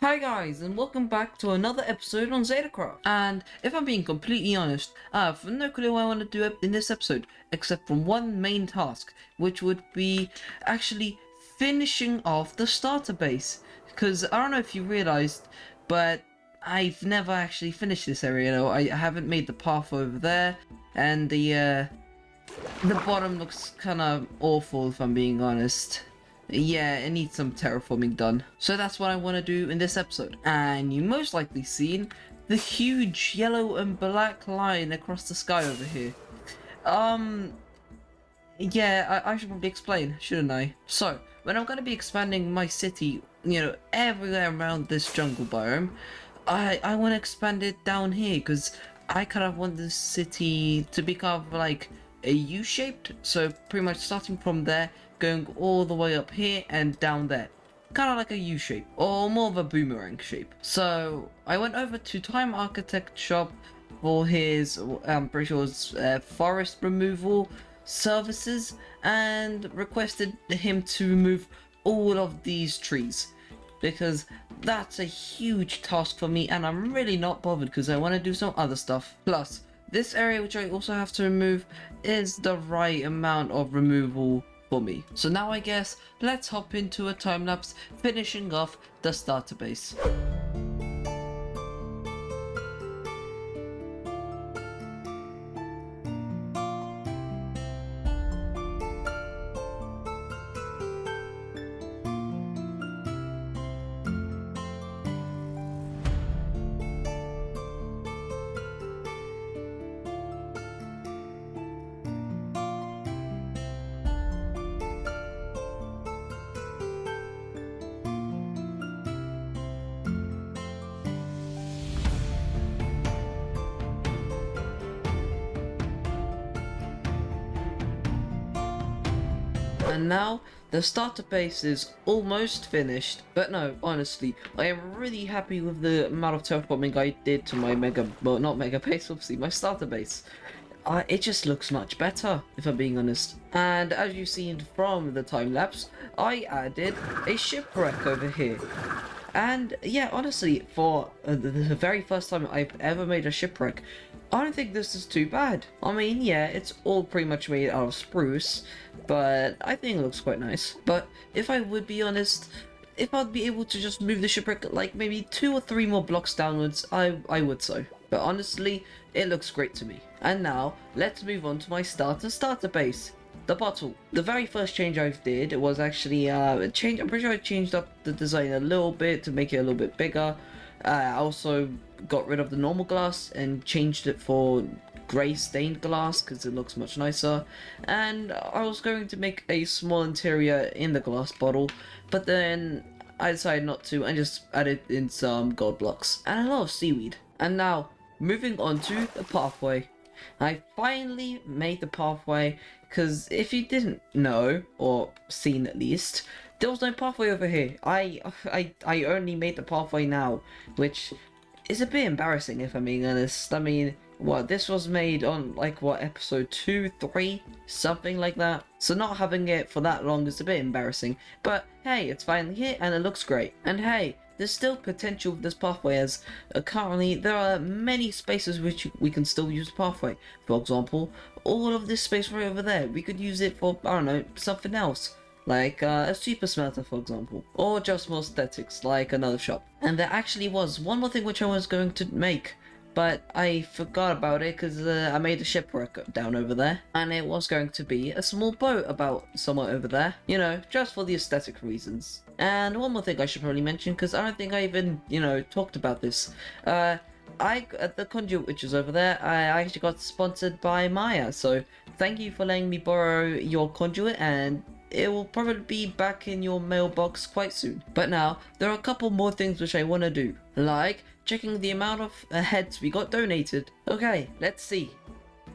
Hi guys, and welcome back to another episode on Zetacraft. And if I'm being completely honest, I have no clue what I want to do in this episode, except from one main task, which would be actually finishing off the starter base. Because I don't know if you realized, but I've never actually finished this area. I haven't made the path over there, and the bottom looks kind of awful if I'm being honest. Yeah, it needs some terraforming done. So that's what I want to do in this episode. And you most likely seen the huge yellow and black line across the sky over here. Yeah, I should probably explain, shouldn't I? So, when I'm going to be expanding my city, everywhere around this jungle biome, I want to expand it down here, because I kind of want this city to be kind of like a U-shaped, so pretty much starting from there, going all the way up here and down there. Kind of like a U-shape, or more of a boomerang shape. So, I went over to Time Architect shop for his, I'm pretty sure it's forest removal services, and requested him to remove all of these trees, because that's a huge task for me and I'm really not bothered because I want to do some other stuff. Plus, this area which I also have to remove is the right amount of removal for me. So now I guess let's hop into a time lapse finishing off the starter base. And now, the starter base is almost finished. But no, honestly, I am really happy with the amount of terraforming I did to my not mega base, obviously, my starter base. It just looks much better, if I'm being honest. And as you've seen from the time lapse, I added a shipwreck over here. And yeah, honestly, for the very first time I've ever made a shipwreck, I don't think this is too bad. I mean, yeah, it's all pretty much made out of spruce, but I think it looks quite nice. But if I would be honest, if I'd be able to just move the shipwreck like maybe 2 or 3 more blocks downwards, I would so. But honestly, it looks great to me. And now, let's move on to my starter base. The bottle. The very first change I did was actually I'm pretty sure I changed up the design a little bit to make it a little bit bigger. I also got rid of the normal glass and changed it for grey stained glass because it looks much nicer. And I was going to make a small interior in the glass bottle, but then I decided not to and just added in some gold blocks and a lot of seaweed. And now, moving on to the pathway. I finally made the pathway, because if you didn't know, or seen at least, there was no pathway over here. I only made the pathway now, which is a bit embarrassing if I'm being honest. I mean, what, this was made on like what, episode 2, 3, something like that. So not having it for that long is a bit embarrassing. But hey, it's finally here and it looks great. And hey, there's still potential with this pathway, as currently there are many spaces which we can still use the pathway. For example, all of this space right over there, we could use it for, I don't know, something else. Like a super smelter, for example. Or just more aesthetics, like another shop. And there actually was one more thing which I was going to make, but I forgot about it because I made a shipwreck down over there, and it was going to be a small boat about somewhere over there, just for the aesthetic reasons. And one more thing I should probably mention, because I don't think I even, talked about this. The conduit which is over there, I actually got sponsored by Maya, so thank you for letting me borrow your conduit, and it will probably be back in your mailbox quite soon. But now, there are a couple more things which I want to do, like checking the amount of heads we got donated. Okay, let's see.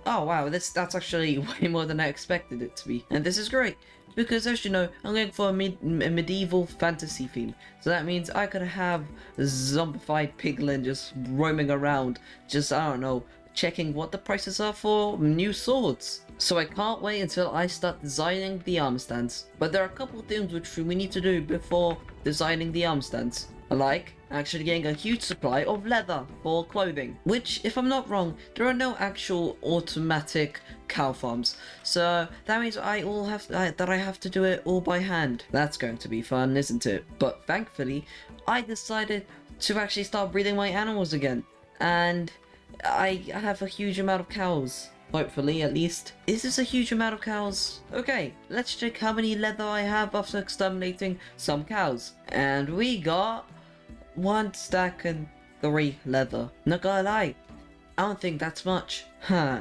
Oh wow, that's actually way more than I expected it to be. And this is great, because as you know, I'm going for a medieval fantasy theme. So that means I could have zombified piglin just roaming around, just, I don't know, checking what the prices are for new swords. So I can't wait until I start designing the arm stands. But there are a couple of things which we need to do before designing the arm stands. Like actually getting a huge supply of leather for clothing. Which, if I'm not wrong, there are no actual automatic cow farms. So that means I have to do it all by hand. That's going to be fun, isn't it? But thankfully, I decided to actually start breeding my animals again. And I have a huge amount of cows. Hopefully, at least. Is this a huge amount of cows? Okay, let's check how many leather I have after exterminating some cows. And we got 1 stack and 3 leather. Not gonna lie, I don't think that's much. Huh.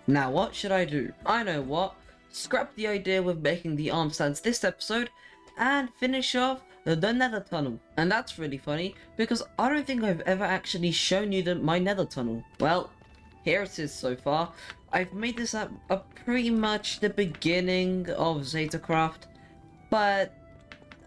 Now what should I do? I know what. Scrap the idea with making the arm stands this episode and finish off the nether tunnel. And that's really funny because I don't think I've ever actually shown you my nether tunnel. Well, here it is so far. I've made this up pretty much the beginning of Zetacraft, but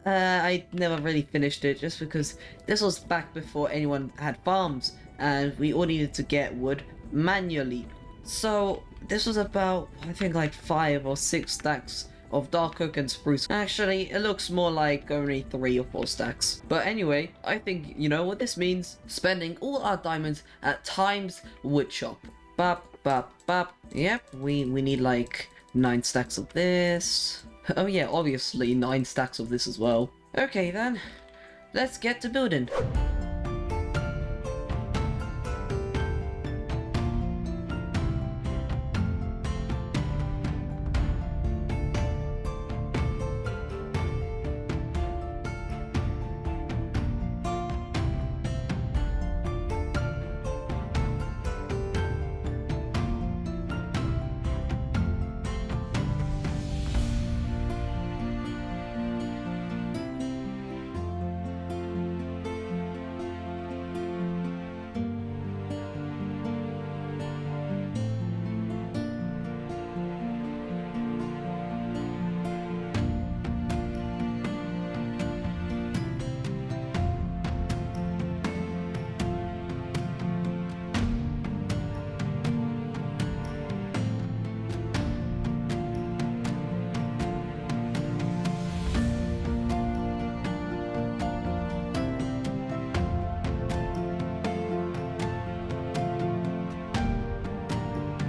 I never really finished it just because this was back before anyone had farms and we all needed to get wood manually. So this was about, I think, like 5 or 6 stacks of dark oak and spruce. Actually, it looks more like only 3 or 4 stacks. But anyway, I think you know what this means. Spending all our diamonds at Times Woodshop. Bap, bap, bap. Yep, we need like 9 stacks of this. Oh yeah, obviously 9 stacks of this as well. Okay then, let's get to building.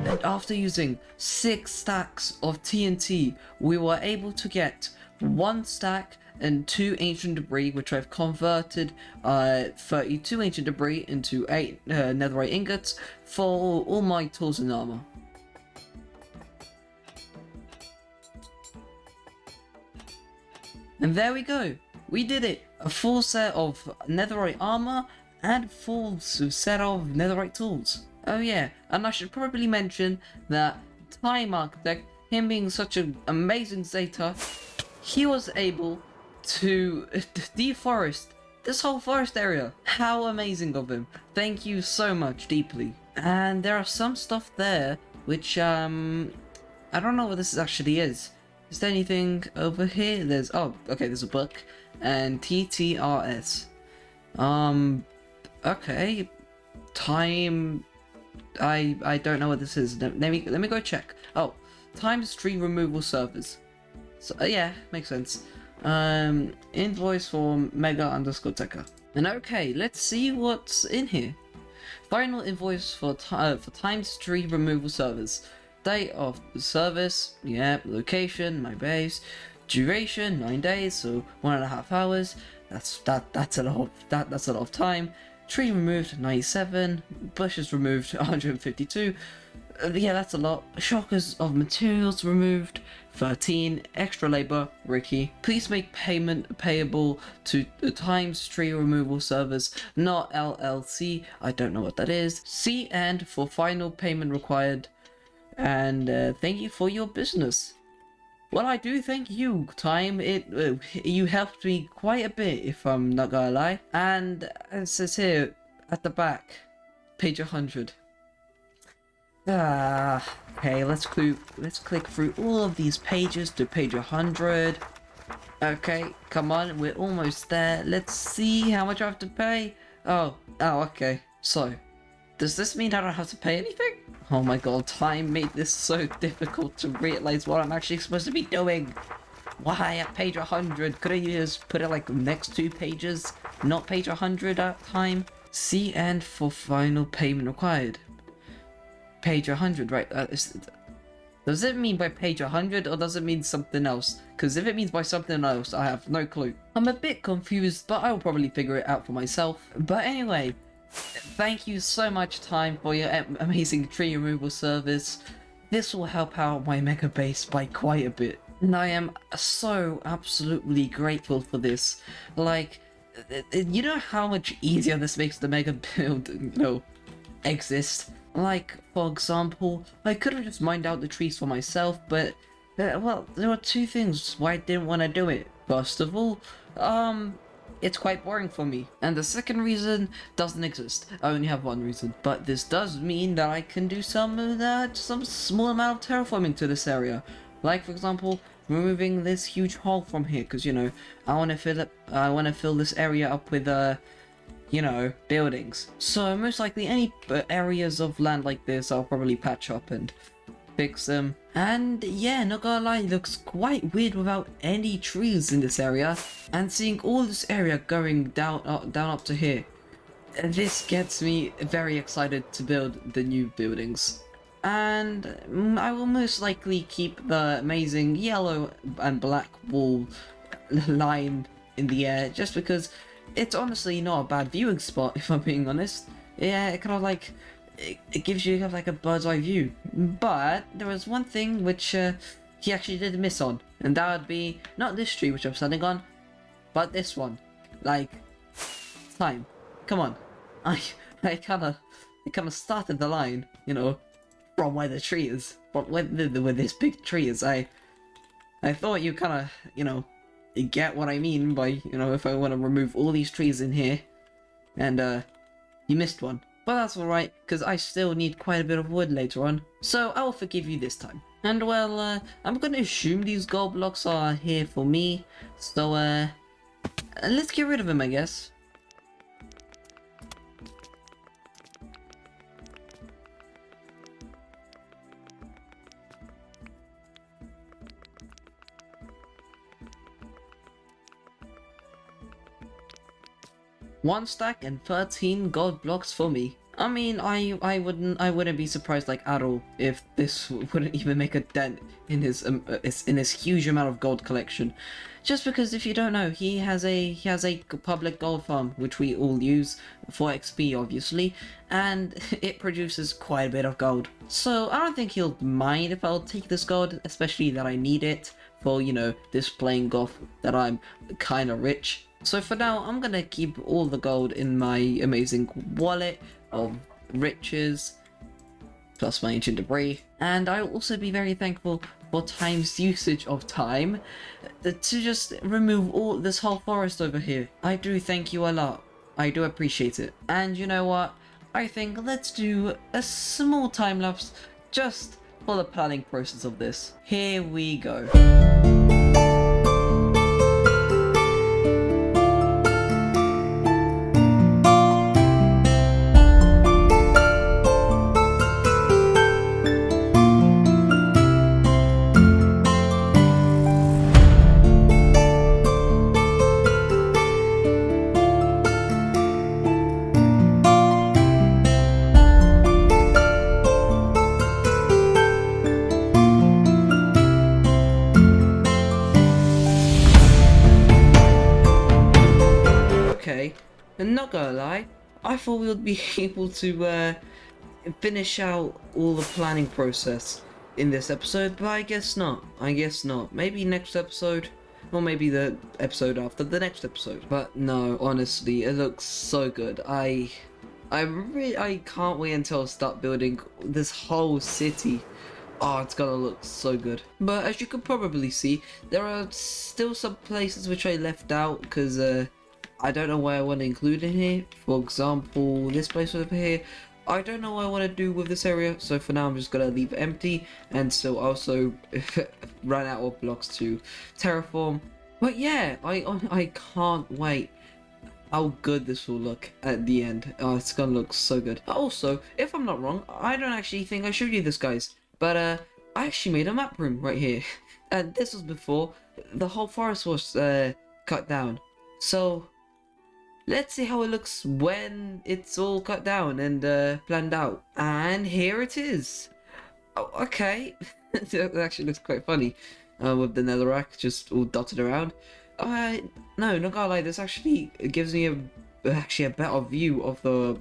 And after using 6 stacks of TNT, we were able to get 1 stack and 2 ancient debris, which I've converted 32 ancient debris into 8 netherite ingots for all my tools and armor. And there we go, we did it! A full set of netherite armor and full set of netherite tools. Oh yeah, and I should probably mention that Time Architect, him being such an amazing Zeta, he was able to deforest this whole forest area. How amazing of him. Thank you so much, deeply. And there are some stuff there, which, I don't know what this actually is. Is there anything over here? There's, oh, okay, there's a book. And TTRS. Okay. Time... I don't know what this is. Let me go check. Oh, times tree removal servers. So yeah, makes sense. Invoice for mega_techer. And okay, let's see what's in here. Final invoice for times tree removal servers. Date of service, yeah. Location, my base. Duration, 9 days, so 1.5 hours. That's a lot. That's a lot of time. Tree removed 97, bushes removed 152. Yeah, that's a lot. Shockers of materials removed 13. Extra labor, Ricky. Please make payment payable to the Times Tree Removal Service, not LLC. I don't know what that is. C and for final payment required. And thank you for your business. Well, I do thank you, Time. You helped me quite a bit, if I'm not gonna lie. And it says here at the back, page 100. Okay, let's click through all of these pages to page 100. Okay, come on, we're almost there. Let's see how much I have to pay. Oh, okay. So, does this mean I don't have to pay anything? Oh my god, Time made this so difficult to realize what I'm actually supposed to be doing. Why at page 100? Couldn't you just put it like next 2 pages? Not page 100 at time? See end for final payment required. Page 100, right? Does it mean by page 100 or does it mean something else? Because if it means by something else, I have no clue. I'm a bit confused, but I'll probably figure it out for myself. But anyway, thank you so much, Time, for your amazing tree removal service. This will help out my mega base by quite a bit. And I am so absolutely grateful for this. Like, you know how much easier this makes the mega build, exist? Like, for example, I could have just mined out the trees for myself, but, well, there were 2 things why I didn't want to do it. First of all, it's quite boring for me. And the second reason doesn't exist. I only have 1 reason. But this does mean that I can do some small amount of terraforming to this area. Like, for example, removing this huge hole from here, because, I want to fill this area up with, buildings. So most likely any areas of land like this I'll probably patch up and fix them. And yeah, not gonna lie, it looks quite weird without any trees in this area. And seeing all this area going down up to here, this gets me very excited to build the new buildings. And I will most likely keep the amazing yellow and black wall line in the air, just because it's honestly not a bad viewing spot, if I'm being honest. Yeah, it kind of like, it gives you kind of like a bird's eye view. But there was one thing which he actually did miss on, and that would be not this tree which I'm standing on, but this one. Like, Time, come on. I kind of started the line, from where the tree is, from where this big tree is. I thought you kind of, you get what I mean by, if I want to remove all these trees in here, and you missed one. But that's alright, because I still need quite a bit of wood later on, so I will forgive you this time. And well, I'm gonna assume these gold blocks are here for me, so let's get rid of them, I guess. One stack and 13 gold blocks for me. I mean, I wouldn't be surprised like at all if this wouldn't even make a dent in his huge amount of gold collection. Just because if you don't know, he has a public gold farm which we all use for XP obviously, and it produces quite a bit of gold. So I don't think he'll mind if I'll take this gold, especially that I need it for, displaying off that I'm kinda rich. So for now, I'm gonna keep all the gold in my amazing wallet of riches, plus my ancient debris, and I'll also be very thankful for Time's usage of time to just remove all this whole forest over here. I do thank you a lot. I do appreciate it. And you know what? I think let's do a small time lapse just for the planning process of this. Here we go. And not gonna lie, I thought we would be able to finish out all the planning process in this episode, but I guess not. Maybe next episode, or maybe the episode after the next episode. But no, honestly, it looks so good. I can't wait until I start building this whole city. Oh, it's gonna look so good. But as you can probably see, there are still some places which I left out because I don't know what I want to include in here. For example, this place over here, I don't know what I want to do with this area, so for now I'm just gonna leave it empty, and so also run out of blocks to terraform. But yeah, I can't wait how good this will look at the end. Oh, it's gonna look so good. Also, if I'm not wrong, I don't actually think I showed you this, guys, but I actually made a map room right here. And this was before the whole forest was cut down. So let's see how it looks when it's all cut down and planned out. And here it is. Oh, okay. It actually looks quite funny with the netherrack just all dotted around. No, not gonna lie, this actually gives me actually a better view of the,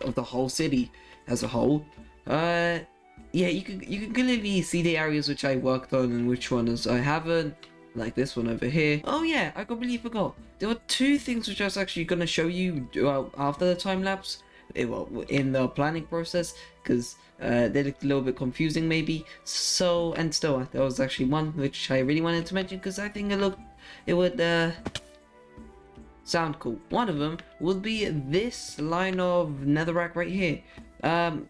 of the whole city as a whole. Yeah, you can clearly see the areas which I worked on and which ones I haven't, like this one over here. Oh yeah, I completely forgot. There were two things which I was actually gonna show you after the time lapse, well, in the planning process, because they looked a little bit confusing maybe. So, and still, there was actually one which I really wanted to mention because I think it would sound cool. One of them would be this line of netherrack right here.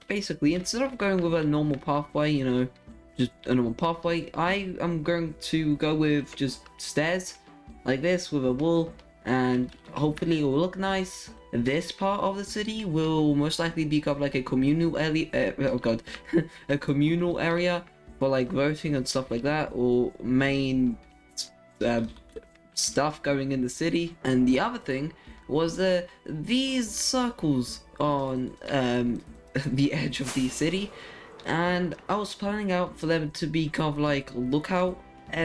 Basically, instead of going with a normal pathway, just a normal pathway, I am going to go with just stairs like this with a wall, and hopefully it will look nice. This part of the city will most likely become like a communal area, oh god, a communal area for like voting and stuff like that, or main stuff going in the city. And the other thing was these circles on the edge of the city, and I was planning out for them to be kind of like lookout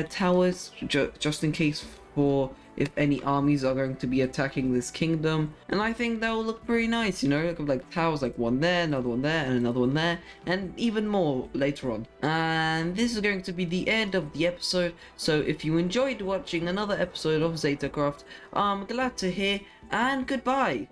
towers, just in case for if any armies are going to be attacking this kingdom. And I think that will look pretty nice, look like towers, like one there, another one there, and another one there, and even more later on. And this is going to be the end of the episode, so if you enjoyed watching another episode of Zetacraft, I'm glad to hear, and goodbye.